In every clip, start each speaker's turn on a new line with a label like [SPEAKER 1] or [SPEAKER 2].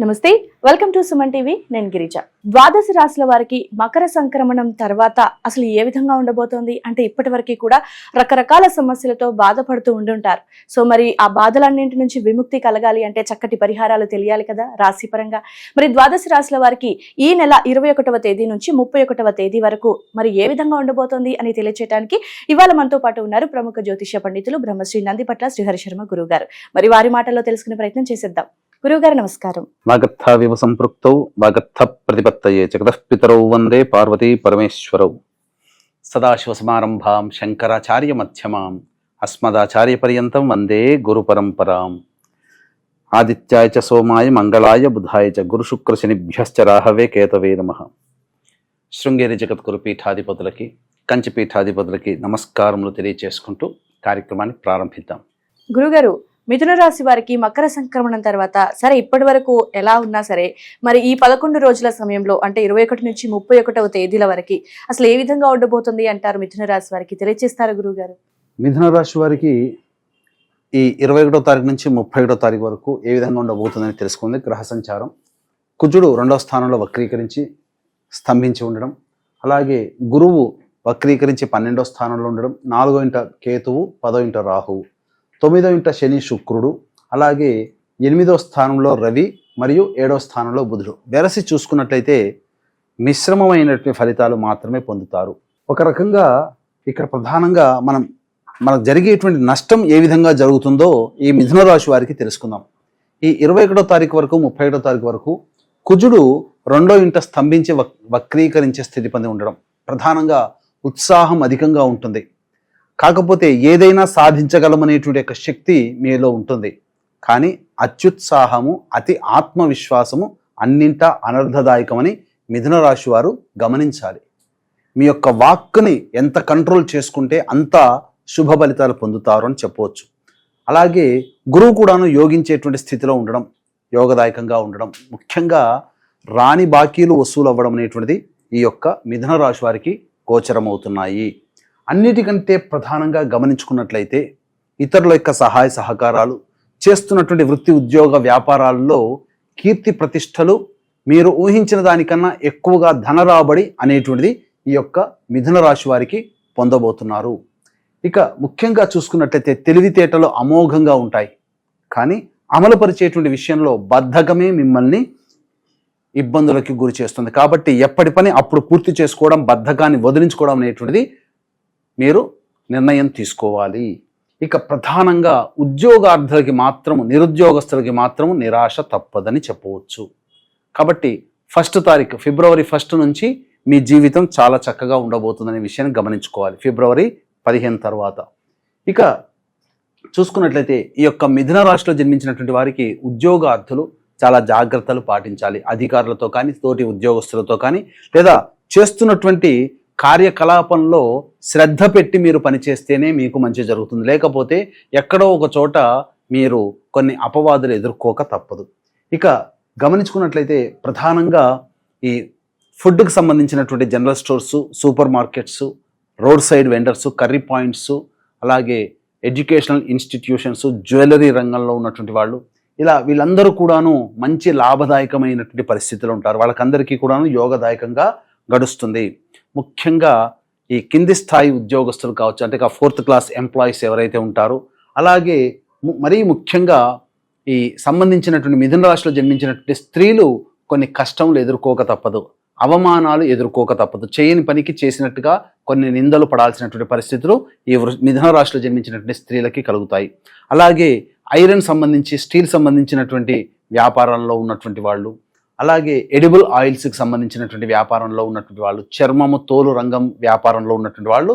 [SPEAKER 1] నమస్తే, welcome to Suman TV. నేను గిరిజ. ద్వాదశ రాశుల వారికి మకర సంక్రమణం తర్వాత అసలు ఏ విధంగా ఉండబోతోంది అంటే ఇప్పటి వరకు కూడా రకరకాల సమస్యలతో బాధపడుతూ ఉండుంటారు. సో మరి ఆ బాధలన్నింటి నుంచి విముక్తి కలగాలి అంటే చక్కటి పరిహారాలు తెలియాలి కదా రాశి పరంగా. మరి ద్వాదశ రాశుల వారికి ఈ నెల 21వ తేదీ నుంచి 31వ తేదీ వరకు మరి ఏ విధంగా ఉండబోతోంది అని తెలియచేయడానికి ఇవాళ మనతో పాటు ఉన్నారు ప్రముఖ జ్యోతిష్య పండితులు బ్రహ్మశ్రీ నందిపట్ల శ్రీహరి శర్మ గురువు గారు. మరి వారి మాటల్లో తెలుసుకునే ప్రయత్నం చేసేద్దాం. గురువుగారు నమస్కారం.
[SPEAKER 2] వాగర్థావివ సంపృక్తౌ వాగర్థ ప్రతిపత్తయే జగతః పితరౌ వందే పార్వతీ పరమేశ్వరౌ. సదాశివసమారంభాం శంకరాచార్య మధ్యమాం అస్మదాచార్య పర్యంతం వందే గురు పరంపరాం. ఆదిత్యాయ చ సోమాయ మంగళాయ బుధాయ చ గురు శుక్ర శనిభ్యశ్చ రాహవే కేతవే నమః. శృంగేరి జగద్గురు పీఠాధిపతులకి కంచి పీఠాధిపతులకి నమస్కారములు తెలియచేసుకుంటూ కార్యక్రమాన్ని ప్రారంభిద్దాం.
[SPEAKER 1] గురుగారు, మిథున రాశి వారికి మకర సంక్రమణం తర్వాత సరే ఇప్పటి వరకు ఎలా ఉన్నా సరే మరి ఈ 11 రోజుల సమయంలో అంటే 21 నుంచి 31వ తేదీల వరకు అసలు ఏ విధంగా ఉండబోతుంది అంటారు? మిథున రాశి వారికి తెలియజేస్తారు గురువుగారు.
[SPEAKER 2] మిథున రాశి వారికి ఈ 21వ తారీఖు నుంచి 31వ తారీఖు వరకు ఏ విధంగా ఉండబోతుందని తెలుసుకుంది. గ్రహ సంచారం కుజుడు 2వ స్థానంలో వక్రీకరించి స్తంభించి ఉండడం, అలాగే గురువు వక్రీకరించి 12వ స్థానంలో ఉండడం, 4వ ఇంట కేతువు, 10వ ఇంట రాహువు, 9వ ఇంట శని శుక్రుడు, అలాగే 8వ స్థానంలో రవి మరియు 7వ స్థానంలో బుధుడు. వెరసి చూసుకున్నట్లయితే మిశ్రమమైనటువంటి ఫలితాలు మాత్రమే పొందుతారు. ఒక రకంగా ఇక్కడ ప్రధానంగా మనకు జరిగేటువంటి నష్టం ఏ విధంగా జరుగుతుందో ఈ మిథున రాశి వారికి తెలుసుకుందాం. ఈ 21వ తారీఖు వరకు 31వ తారీఖు వరకు కుజుడు 2వ ఇంట స్తంభించి వక్రీకరించే స్థితి పొంది ఉండడం, ప్రధానంగా ఉత్సాహం అధికంగా ఉంటుంది. కాకపోతే ఏదైనా సాధించగలమనేటువంటి యొక్క శక్తి మీలో ఉంటుంది. కానీ అత్యుత్సాహము, అతి ఆత్మవిశ్వాసము అన్నింటా అనర్థదాయకమని మిథున రాశి వారు గమనించాలి. మీ యొక్క వాక్కుని ఎంత కంట్రోల్ చేసుకుంటే అంత శుభ ఫలితాలు పొందుతారు అని చెప్పవచ్చు. అలాగే గురువు కూడాను యోగించేటువంటి స్థితిలో ఉండడం, యోగదాయకంగా ఉండడం, ముఖ్యంగా రాని బాకీలు వసూలు అవ్వడం అనేటువంటిది ఈ యొక్క మిథున రాశి వారికి గోచరమవుతున్నాయి. అన్నిటికంటే ప్రధానంగా గమనించుకున్నట్లయితే ఇతరుల యొక్క సహాయ సహకారాలు, చేస్తున్నటువంటి వృత్తి ఉద్యోగ వ్యాపారాల్లో కీర్తి ప్రతిష్టలు, మీరు ఊహించిన దానికన్నా ఎక్కువగా ధనరాబడి అనేటువంటిది ఈ యొక్క మిథున రాశి వారికి పొందబోతున్నారు. ఇక ముఖ్యంగా చూసుకున్నట్లయితే తెలివితేటలు అమోఘంగా ఉంటాయి. కానీ అమలుపరిచేటువంటి విషయంలో బద్ధకమే మిమ్మల్ని ఇబ్బందులకి గురి చేస్తుంది. కాబట్టి ఎప్పటి పని అప్పుడు పూర్తి చేసుకోవడం, బద్ధకాన్ని వదిలించుకోవడం అనేటువంటిది మీరు నిర్ణయం తీసుకోవాలి. ఇక ప్రధానంగా ఉద్యోగార్థులకి మాత్రము, నిరుద్యోగస్తులకి మాత్రము నిరాశ తప్పదని చెప్పవచ్చు. కాబట్టి 1వ తారీఖు ఫిబ్రవరి 1 నుంచి మీ జీవితం చాలా చక్కగా ఉండబోతుందనే విషయాన్ని గమనించుకోవాలి. ఫిబ్రవరి 15 తర్వాత ఇక చూసుకున్నట్లయితే ఈ యొక్క మిథున రాశిలో జన్మించినటువంటి వారికి ఉద్యోగార్థులు చాలా జాగ్రత్తలు పాటించాలి. అధికారులతో కానీ, తోటి ఉద్యోగస్తులతో కానీ, లేదా చేస్తున్నటువంటి కార్యకలాపంలో శ్రద్ధ పెట్టి మీరు పనిచేస్తేనే మీకు మంచి జరుగుతుంది. లేకపోతే ఎక్కడో ఒక చోట మీరు కొన్ని అపవాదులు ఎదుర్కోక తప్పదు. ఇక గమనించుకున్నట్లయితే ప్రధానంగా ఈ ఫుడ్కి సంబంధించినటువంటి general stores, super markets, road side vendors, curry points, అలాగే ఎడ్యుకేషనల్ ఇన్స్టిట్యూషన్స్, జ్యువెలరీ రంగంలో ఉన్నటువంటి వాళ్ళు, ఇలా వీళ్ళందరూ కూడాను మంచి లాభదాయకమైనటువంటి పరిస్థితులు ఉంటారు. వాళ్ళకందరికీ కూడాను యోగదాయకంగా గడుస్తుంది. ముఖ్యంగా ఈ కింది స్థాయి ఉద్యోగస్తులు కావచ్చు, అంటే 4th క్లాస్ ఎంప్లాయీస్ ఎవరైతే ఉంటారో, అలాగే మరీ ముఖ్యంగా ఈ సంబంధించినటువంటి మిథున రాశిలో జన్మించినటువంటి స్త్రీలు కొన్ని కష్టములు ఎదుర్కోక తప్పదు, అవమానాలు ఎదుర్కోక తప్పదు. చేయని పనికి చేసినట్టుగా కొన్ని నిందలు పడాల్సినటువంటి పరిస్థితులు ఈ మిథున రాశిలో జన్మించినటువంటి స్త్రీలకి కలుగుతాయి. అలాగే ఐరన్ సంబంధించి, స్టీల్ సంబంధించినటువంటి వ్యాపారాల్లో ఉన్నటువంటి వాళ్ళు, అలాగే ఎడిబుల్ ఆయిల్స్కి సంబంధించినటువంటి వ్యాపారంలో ఉన్నటువంటి వాళ్ళు, చర్మము తోలు రంగం వ్యాపారంలో ఉన్నటువంటి వాళ్ళు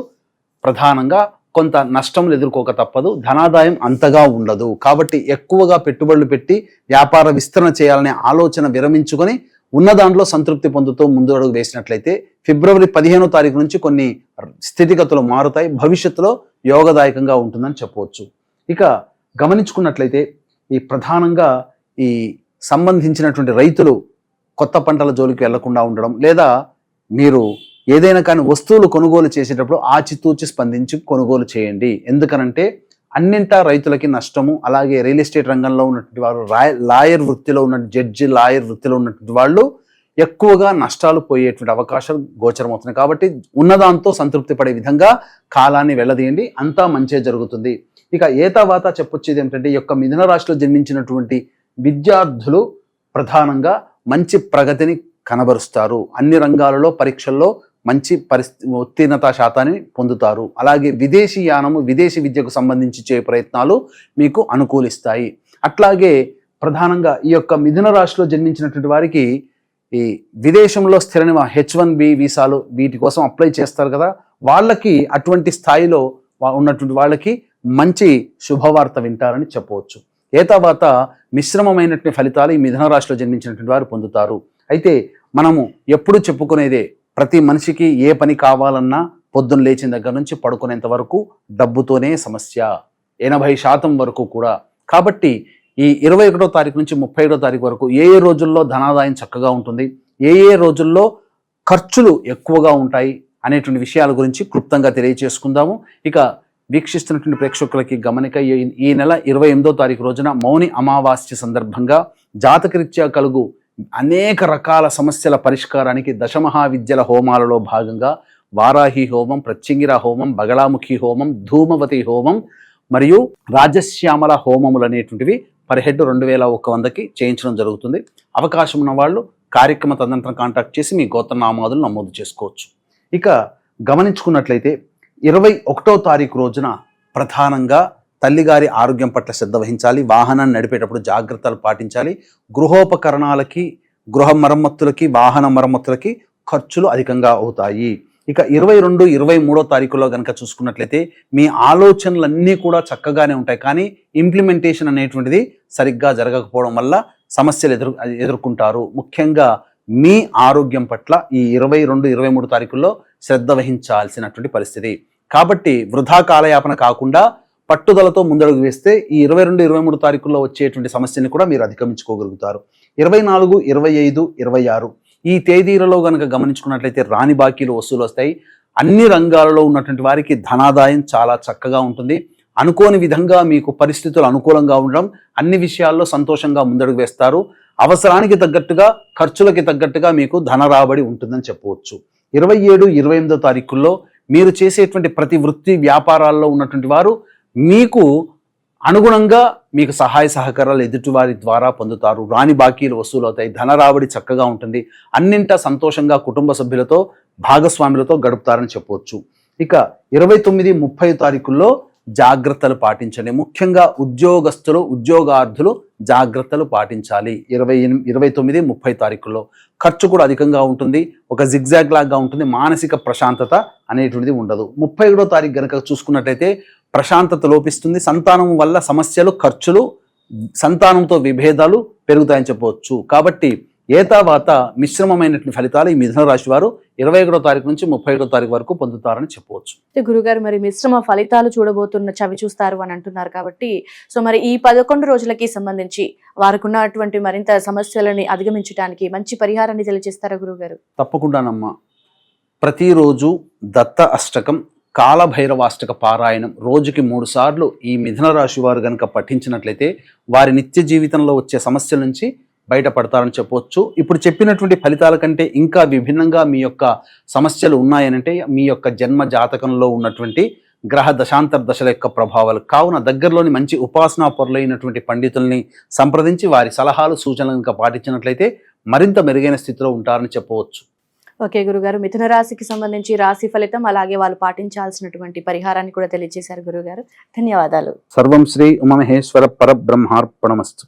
[SPEAKER 2] ప్రధానంగా కొంత నష్టములు ఎదుర్కోక తప్పదు. ధనాదాయం అంతగా ఉండదు. కాబట్టి ఎక్కువగా పెట్టుబడులు పెట్టి వ్యాపార విస్తరణ చేయాలనే ఆలోచన విరమించుకొని ఉన్న దాంట్లో సంతృప్తి పొందుతూ ముందు అడుగు వేసినట్లయితే ఫిబ్రవరి 15వ తారీఖు నుంచి కొన్ని స్థితిగతులు మారుతాయి. భవిష్యత్తులో యోగదాయకంగా ఉంటుందని చెప్పవచ్చు. ఇక గమనించుకున్నట్లయితే ఈ ప్రధానంగా ఈ సంబంధించినటువంటి రైతులు కొత్త పంటల జోలికి వెళ్లకుండా ఉండడం, లేదా మీరు ఏదైనా కానీ వస్తువులు కొనుగోలు చేసేటప్పుడు ఆచితూచి స్పందించి కొనుగోలు చేయండి. ఎందుకనంటే అన్నింటా రైతులకి నష్టము. అలాగే రియల్ ఎస్టేట్ రంగంలో ఉన్నటువంటి వారు, లాయర్ వృత్తిలో ఉన్న జడ్జి, లాయర్ వృత్తిలో ఉన్నటువంటి వాళ్ళు ఎక్కువగా నష్టాలు పోయేటువంటి అవకాశాలు గోచరమవుతున్నాయి. కాబట్టి ఉన్నదాంతో సంతృప్తి పడే విధంగా కాలాన్ని వెళ్ళదీయండి, అంతా మంచే జరుగుతుంది. ఇక ఏతావాత చెప్పొచ్చేది ఏంటంటే, ఈ యొక్క మిథున రాశిలో జన్మించినటువంటి విద్యార్థులు ప్రధానంగా మంచి ప్రగతిని కనబరుస్తారు. అన్ని రంగాలలో పరీక్షల్లో మంచి ఉత్తీర్ణతా శాతాన్ని పొందుతారు. అలాగే విదేశీ యానము, విదేశీ విద్యకు సంబంధించి చేయ ప్రయత్నాలు మీకు అనుకూలిస్తాయి. అట్లాగే ప్రధానంగా ఈ యొక్క మిథున రాశిలో జన్మించినటువంటి వారికి ఈ విదేశంలో స్థిర H1B వీసాలు వీటి కోసం అప్లై చేస్తారు కదా, వాళ్ళకి అటువంటి స్థాయిలో ఉన్నటువంటి వాళ్ళకి మంచి శుభవార్త వింటారని చెప్పవచ్చు. తర్వాత మిశ్రమమైనటువంటి ఫలితాలు ఈ మిథున రాశిలో జన్మించినటువంటి వారు పొందుతారు. అయితే మనము ఎప్పుడు చెప్పుకునేదే, ప్రతి మనిషికి ఏ పని కావాలన్నా పొద్దున్న లేచిన దగ్గర నుంచి పడుకునేంత వరకు డబ్బుతోనే సమస్య, 80% వరకు కూడా. కాబట్టి ఈ 21వ తారీఖు నుంచి 31వ తారీఖు వరకు ఏ రోజుల్లో ధనాదాయం చక్కగా ఉంటుంది, ఏ రోజుల్లో ఖర్చులు ఎక్కువగా ఉంటాయి అనేటువంటి విషయాల గురించి క్లుప్తంగా తెలియజేసుకుందాము. ఇక వీక్షిస్తున్నటువంటి ప్రేక్షకులకి గమనిక, ఈ నెల 28వ తారీఖు రోజున మౌని అమావాస్య సందర్భంగా జాతకరీత్యా కలుగు అనేక రకాల సమస్యల పరిష్కారానికి దశమహావిద్యల హోమాలలో భాగంగా వారాహి హోమం, ప్రత్యంగిర హోమం, బగళాముఖి హోమం, ధూమవతి హోమం మరియు రాజశ్యామల హోమములు అనేటువంటివి పర్ హెడ్ 2100కి చేయించడం జరుగుతుంది. అవకాశం ఉన్న వాళ్ళు కార్యక్రమ తదనంతరం కాంటాక్ట్ చేసి మీ గోత్రనామాదులు నమోదు చేసుకోవచ్చు. ఇక గమనించుకున్నట్లయితే 21వ తారీఖు రోజున ప్రధానంగా తల్లిగారి ఆరోగ్యం పట్ల శ్రద్ధ వహించాలి. వాహనాన్ని నడిపేటప్పుడు జాగ్రత్తలు పాటించాలి. గృహోపకరణాలకి, గృహ మరమ్మతులకి, వాహన మరమ్మతులకి ఖర్చులు అధికంగా అవుతాయి. ఇక 22, 23వ తారీఖులో కనుక చూసుకున్నట్లయితే మీ ఆలోచనలన్నీ కూడా చక్కగానే ఉంటాయి, కానీ ఇంప్లిమెంటేషన్ అనేటువంటిది సరిగ్గా జరగకపోవడం వల్ల సమస్యలు ఎదుర్కొంటారు. ముఖ్యంగా మీ ఆరోగ్యం పట్ల ఈ 22, 23 తారీఖుల్లో శ్రద్ధ వహించాల్సినటువంటి పరిస్థితి. కాబట్టి వృధా కాలయాపన కాకుండా పట్టుదలతో ముందడుగు వేస్తే ఈ 22, 23 తారీఖుల్లో వచ్చేటువంటి సమస్యని కూడా మీరు అధిగమించుకోగలుగుతారు. 24, 25, 26 ఈ తేదీలలో కనుక గమనించుకున్నట్లయితే రాని బాకీలు వసూలు వస్తాయి. అన్ని రంగాలలో ఉన్నటువంటి వారికి ధనాదాయం చాలా చక్కగా ఉంటుంది. అనుకోని విధంగా మీకు పరిస్థితులు అనుకూలంగా ఉండడం, అన్ని విషయాల్లో సంతోషంగా ముందడుగు వేస్తారు. అవసరానికి తగ్గట్టుగా, ఖర్చులకి తగ్గట్టుగా మీకు ధన రాబడి ఉంటుందని చెప్పవచ్చు. 27, 28వ తారీఖుల్లో మీరు చేసేటువంటి ప్రతి వృత్తి వ్యాపారాల్లో ఉన్నటువంటి వారు మీకు అనుగుణంగా మీకు సహాయ సహకారాలు ఎదుటివారి ద్వారా పొందుతారు. రాని బాకీలు వసూలు అవుతాయి. ధన రాబడి చక్కగా ఉంటుంది. అన్నింటా సంతోషంగా కుటుంబ సభ్యులతో, భాగస్వాములతో గడుపుతారని చెప్పవచ్చు. ఇక 29, 30 తారీఖుల్లో జాగ్రత్తలు పాటించండి. ముఖ్యంగా ఉద్యోగస్తులు, ఉద్యోగార్థులు జాగ్రత్తలు పాటించాలి. 29, 30 తారీఖుల్లో ఖర్చు కూడా అధికంగా ఉంటుంది. ఒక జిగ్జాగ్ లాగా ఉంటుంది. మానసిక ప్రశాంతత అనేటువంటిది ఉండదు. 31వ తారీఖు కనుక చూసుకున్నట్లయితే ప్రశాంతత లోపిస్తుంది. సంతానం వల్ల సమస్యలు, ఖర్చులు, సంతానంతో విభేదాలు పెరుగుతాయని చెప్పవచ్చు. కాబట్టి ఏతావాత మిశ్రమమైనటువంటి ఫలితాలు ఈ మిథున రాశి వారు 21వ తారీఖు నుంచి 31వ తారీఖు వరకు పొందుతారని చెప్పవచ్చు.
[SPEAKER 1] గురుగారు, మరి మిశ్రమ ఫలితాలు చూడబోతున్న చవి చూస్తారు అని అంటున్నారు కాబట్టి, సో మరి ఈ 11 రోజులకి సంబంధించి వారికి ఉన్నటువంటి మరింత సమస్యలని అధిగమించడానికి మంచి పరిహారాన్ని తెలియజేస్తారా గురుగారు?
[SPEAKER 2] తప్పకుండానమ్మా. ప్రతిరోజు దత్త అష్టకం, కాలభైరవాష్టక పారాయణం రోజుకి 3 సార్లు ఈ మిథున రాశి వారు కనుక పఠించినట్లయితే వారి నిత్య జీవితంలో వచ్చే సమస్యల నుంచి బయటపడతారని చెప్పవచ్చు. ఇప్పుడు చెప్పినటువంటి ఫలితాల కంటే ఇంకా విభిన్నంగా మీ యొక్క సమస్యలు ఉన్నాయనంటే మీ యొక్క జన్మ జాతకంలో ఉన్నటువంటి గ్రహ దశాంతర దశల యొక్క ప్రభావాలు. కావున దగ్గరలోని మంచి ఉపాసనా పరులైనటువంటి పండితుల్ని సంప్రదించి వారి సలహాలు, సూచనలు కనుక పాటించినట్లయితే మరింత మెరుగైన స్థితిలో ఉంటారని చెప్పవచ్చు.
[SPEAKER 1] ఓకే గురుగారు, మిథున రాశికి సంబంధించి రాశి ఫలితం, అలాగే వాళ్ళు పాటించాల్సినటువంటి పరిహారాన్ని కూడా తెలియజేశారు గురుగారు. ధన్యవాదాలు.
[SPEAKER 2] సర్వం శ్రీ ఉమామహేశ్వర పరబ్రహ్మార్పణమస్తు.